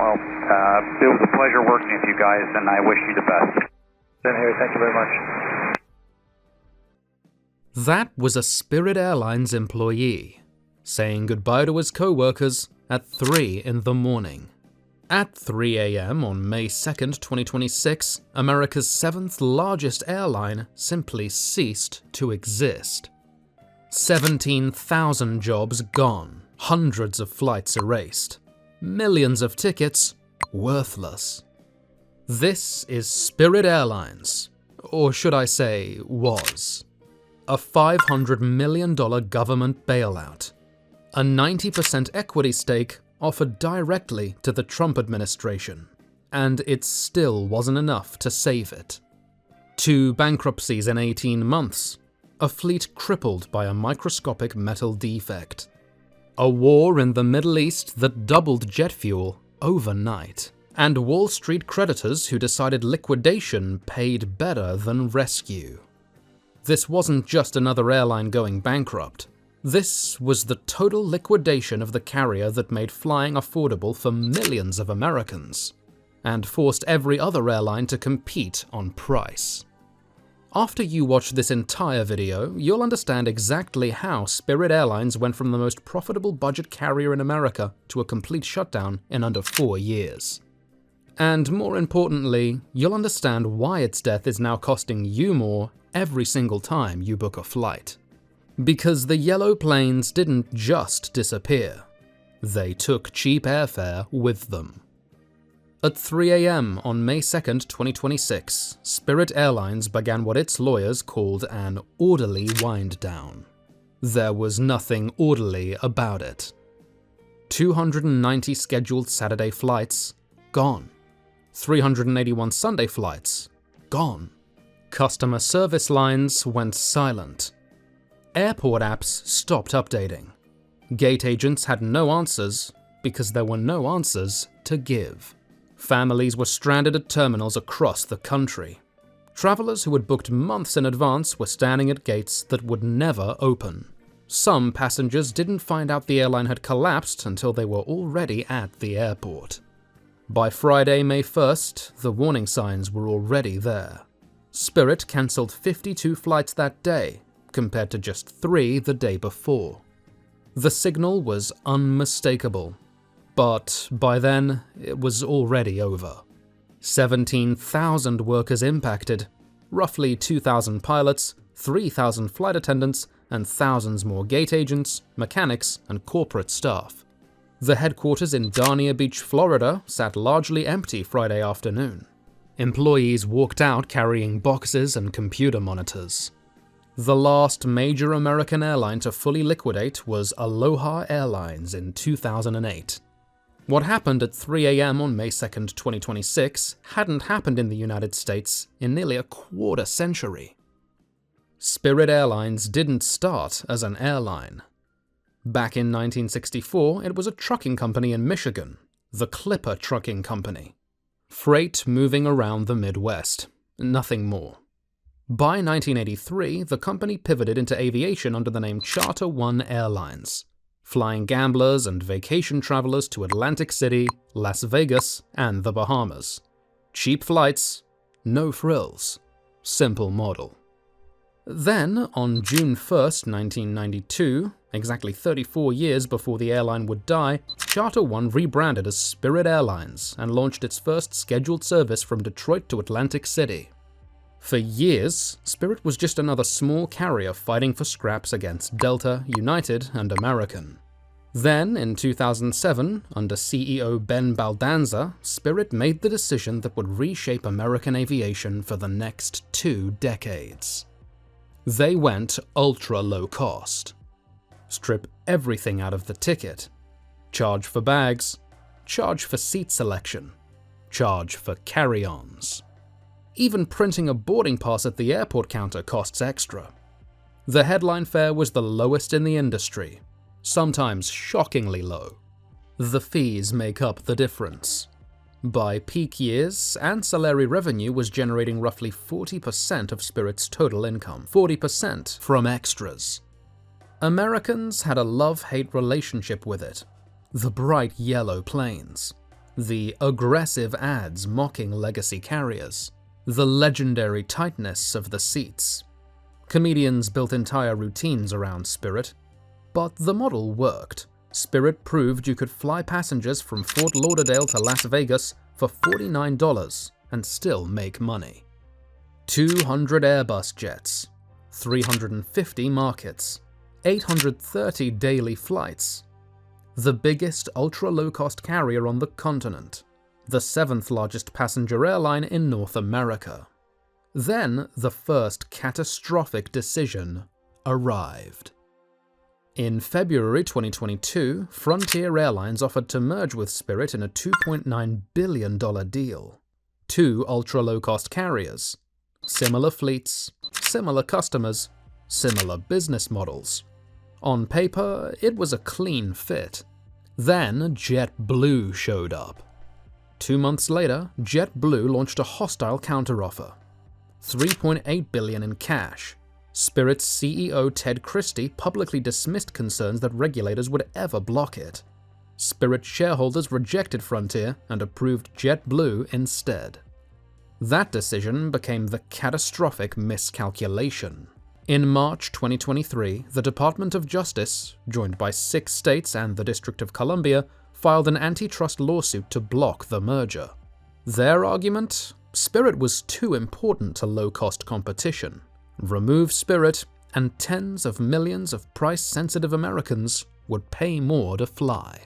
Well, it was a pleasure working with you guys, and I wish you the best. Same here. Thank you very much. That was a Spirit Airlines employee saying goodbye to his co-workers at 3 in the morning. At 3 a.m. on May 2nd, 2026, America's 7th largest airline simply ceased to exist. 17,000 jobs gone, hundreds of flights erased, millions of tickets worthless. This is Spirit Airlines, or should I say, was. A $500 million government bailout. A 90% equity stake offered directly to the Trump administration, and it still wasn't enough to save it. 2 bankruptcies in 18 months, a fleet crippled by a microscopic metal defect, a war in the Middle East that doubled jet fuel overnight, and Wall Street creditors who decided liquidation paid better than rescue. This wasn't just another airline going bankrupt. This was the total liquidation of the carrier that made flying affordable for millions of Americans, and forced every other airline to compete on price. After you watch this entire video, you'll understand exactly how Spirit Airlines went from the most profitable budget carrier in America to a complete shutdown in under 4 years. And more importantly, you'll understand why its death is now costing you more every single time you book a flight. Because the yellow planes didn't just disappear, they took cheap airfare with them. At 3 a.m. on May 2nd, 2026, Spirit Airlines began what its lawyers called an orderly wind-down. There was nothing orderly about it. 290 scheduled Saturday flights, gone. 381 Sunday flights, gone. Customer service lines went silent. Airport apps stopped updating. Gate agents had no answers because there were no answers to give. Families were stranded at terminals across the country. Travelers who had booked months in advance were standing at gates that would never open. Some passengers didn't find out the airline had collapsed until they were already at the airport. By Friday, May 1st, the warning signs were already there. Spirit cancelled 52 flights that day, compared to just 3 the day before. The signal was unmistakable, but by then, it was already over. 17,000 workers impacted, roughly 2,000 pilots, 3,000 flight attendants, and thousands more gate agents, mechanics, and corporate staff. The headquarters in Dania Beach, Florida, sat largely empty Friday afternoon. Employees walked out carrying boxes and computer monitors. The last major American airline to fully liquidate was Aloha Airlines in 2008. What happened at 3 a.m. on May 2nd, 2026 hadn't happened in the United States in nearly a quarter century. Spirit Airlines didn't start as an airline. Back in 1964, it was a trucking company in Michigan, the Clipper Trucking Company. Freight moving around the Midwest, nothing more. By 1983, the company pivoted into aviation under the name Charter One Airlines, flying gamblers and vacation travelers to Atlantic City, Las Vegas, and the Bahamas. Cheap flights, no frills. Simple model. Then, on June 1st, 1992, exactly 34 years before the airline would die, Charter One rebranded as Spirit Airlines and launched its first scheduled service from Detroit to Atlantic City. For years, Spirit was just another small carrier fighting for scraps against Delta, United, and American. Then, in 2007, under CEO Ben Baldanza, Spirit made the decision that would reshape American aviation for the next 2 decades. They went ultra-low cost. Strip everything out of the ticket. Charge for bags. Charge for seat selection. Charge for carry-ons. Even printing a boarding pass at the airport counter costs extra. The headline fare was the lowest in the industry, sometimes shockingly low. The fees make up the difference. By peak years, ancillary revenue was generating roughly 40% of Spirit's total income, 40% from extras. Americans had a love-hate relationship with it. The bright yellow planes. the aggressive ads mocking legacy carriers, the legendary tightness of the seats. Comedians built entire routines around Spirit, but the model worked. Spirit proved you could fly passengers from Fort Lauderdale to Las Vegas for $49 and still make money. 200 Airbus jets, 350 markets, 830 daily flights. The biggest ultra-low-cost carrier on the continent, the 7th largest passenger airline in North America. Then the first catastrophic decision arrived. In February 2022, Frontier Airlines offered to merge with Spirit in a $2.9 billion deal. Two ultra-low-cost carriers, similar fleets, similar customers, similar business models. On paper, it was a clean fit. Then JetBlue showed up. 2 months later, JetBlue launched a hostile counteroffer. $3.8 billion in cash. Spirit's CEO Ted Christie publicly dismissed concerns that regulators would ever block it. Spirit shareholders rejected Frontier and approved JetBlue instead. That decision became the catastrophic miscalculation. In March 2023, the Department of Justice, joined by 6 states and the District of Columbia, filed an antitrust lawsuit to block the merger. Their argument? Spirit was too important to low-cost competition. Remove Spirit, and tens of millions of price-sensitive Americans would pay more to fly.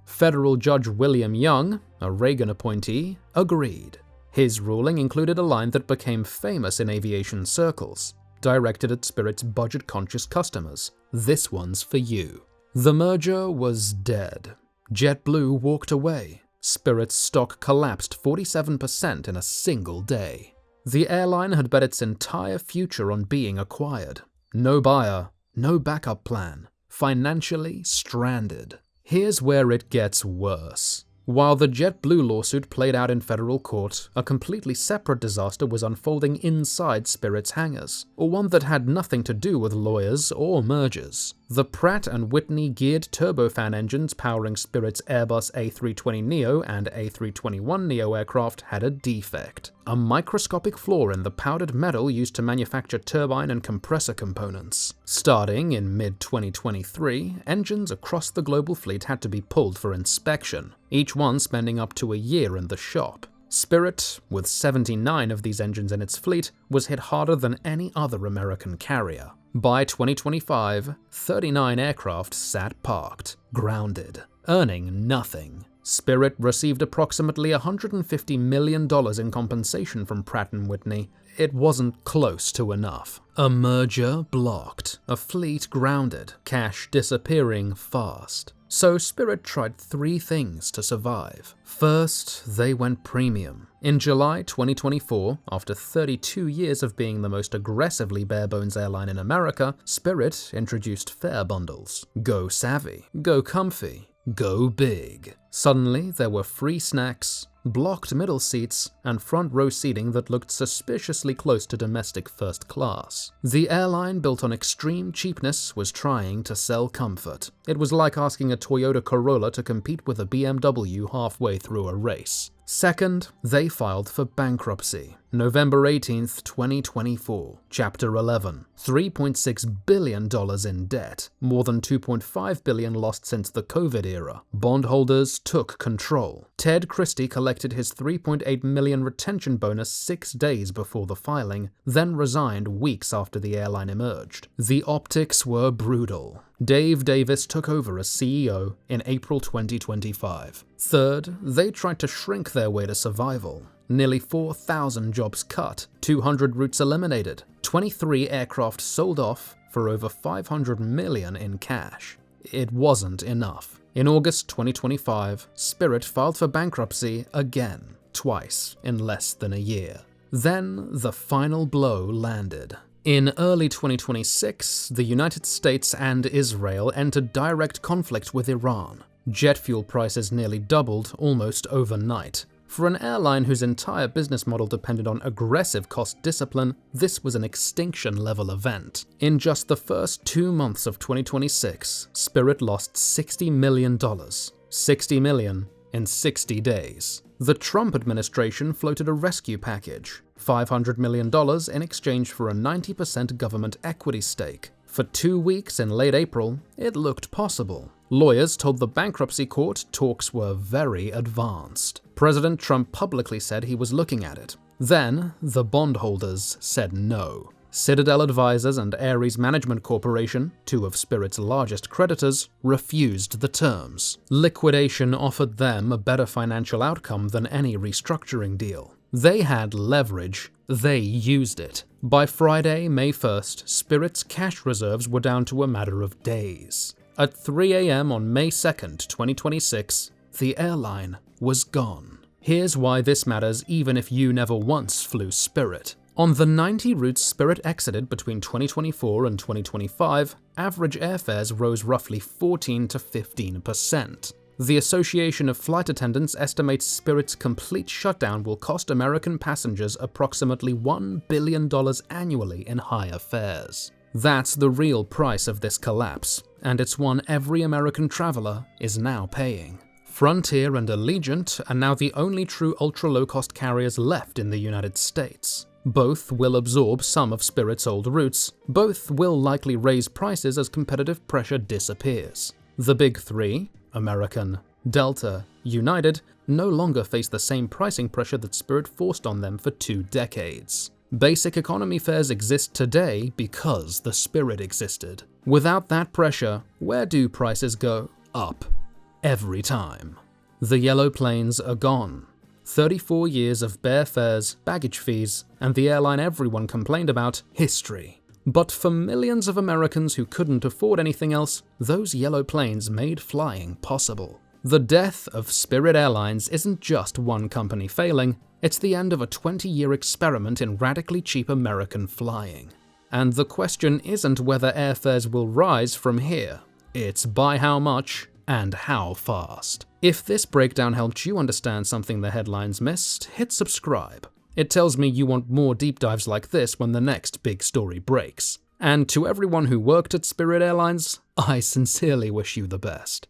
Federal Judge William Young, a Reagan appointee, agreed. His ruling included a line that became famous in aviation circles, directed at Spirit's budget-conscious customers. "This one's for you." The merger was dead. JetBlue walked away. Spirit's stock collapsed 47% in a single day. The airline had bet its entire future on being acquired. No buyer, no backup plan, financially stranded. Here's where it gets worse. While the JetBlue lawsuit played out in federal court, a completely separate disaster was unfolding inside Spirit's hangars, one that had nothing to do with lawyers or mergers. The Pratt & Whitney geared turbofan engines powering Spirit's Airbus A320neo and A321neo aircraft had a defect, a microscopic flaw in the powdered metal used to manufacture turbine and compressor components. Starting in mid-2023, engines across the global fleet had to be pulled for inspection, each one spending up to a year in the shop. Spirit, with 79 of these engines in its fleet, was hit harder than any other American carrier. By 2025, 39 aircraft sat parked, grounded, earning nothing. Spirit received approximately $150 million in compensation from Pratt & Whitney. It wasn't close to enough. A merger blocked, a fleet grounded, cash disappearing fast. So Spirit tried 3 things to survive. First, they went premium. In July 2024, after 32 years of being the most aggressively bare-bones airline in America, Spirit introduced fare bundles. Go savvy, go comfy, go big. Suddenly, there were free snacks, blocked middle seats, and front row seating that looked suspiciously close to domestic first class. The airline, built on extreme cheapness, was trying to sell comfort. It was like asking a Toyota Corolla to compete with a BMW halfway through a race. Second, they filed for bankruptcy. November 18th, 2024. Chapter 11. $3.6 billion in debt. More than $2.5 billion lost since the COVID era. Bondholders took control. Ted Christie collected his $3.8 million retention bonus 6 days before the filing, then resigned weeks after the airline emerged. The optics were brutal. Dave Davis took over as CEO in April 2025. Third, they tried to shrink their way to survival. Nearly 4,000 jobs cut, 200 routes eliminated, 23 aircraft sold off for over $500 million in cash. It wasn't enough. In August 2025, Spirit filed for bankruptcy again, twice in less than a year. Then the final blow landed. In early 2026, the United States and Israel entered direct conflict with Iran. Jet fuel prices nearly doubled almost overnight. For an airline whose entire business model depended on aggressive cost discipline, this was an extinction-level event. In just the first 2 months of 2026, Spirit lost $60 million. $60 million in 60 days. The Trump administration floated a rescue package, $500 million in exchange for a 90% government equity stake. For 2 weeks in late April, it looked possible. Lawyers told the bankruptcy court talks were very advanced. President Trump publicly said he was looking at it. Then, the bondholders said no. Citadel Advisors and Ares Management Corporation, two of Spirit's largest creditors, refused the terms. Liquidation offered them a better financial outcome than any restructuring deal. They had leverage. They used it. By Friday, May 1st, Spirit's cash reserves were down to a matter of days. At 3 a.m. on May 2nd, 2026, the airline was gone. Here's why this matters even if you never once flew Spirit. On the 90 routes Spirit exited between 2024 and 2025, average airfares rose roughly 14 to 15%. The Association of Flight Attendants estimates Spirit's complete shutdown will cost American passengers approximately $1 billion annually in higher fares. That's the real price of this collapse, and it's one every American traveler is now paying. Frontier and Allegiant are now the only true ultra-low-cost carriers left in the United States. Both will absorb some of Spirit's old routes. Both will likely raise prices as competitive pressure disappears. The big three, American, Delta, United, no longer face the same pricing pressure that Spirit forced on them for 2 decades. Basic economy fares exist today because the Spirit existed. Without that pressure, where do prices go? Up. Every time. The yellow planes are gone. 34 years of bare fares, baggage fees, and the airline everyone complained about, history. But for millions of Americans who couldn't afford anything else, those yellow planes made flying possible. The death of Spirit Airlines isn't just one company failing, it's the end of a 20-year experiment in radically cheap American flying. And the question isn't whether airfares will rise from here, it's by how much and how fast. If this breakdown helped you understand something the headlines missed, hit subscribe. It tells me you want more deep dives like this when the next big story breaks. And to everyone who worked at Spirit Airlines, I sincerely wish you the best.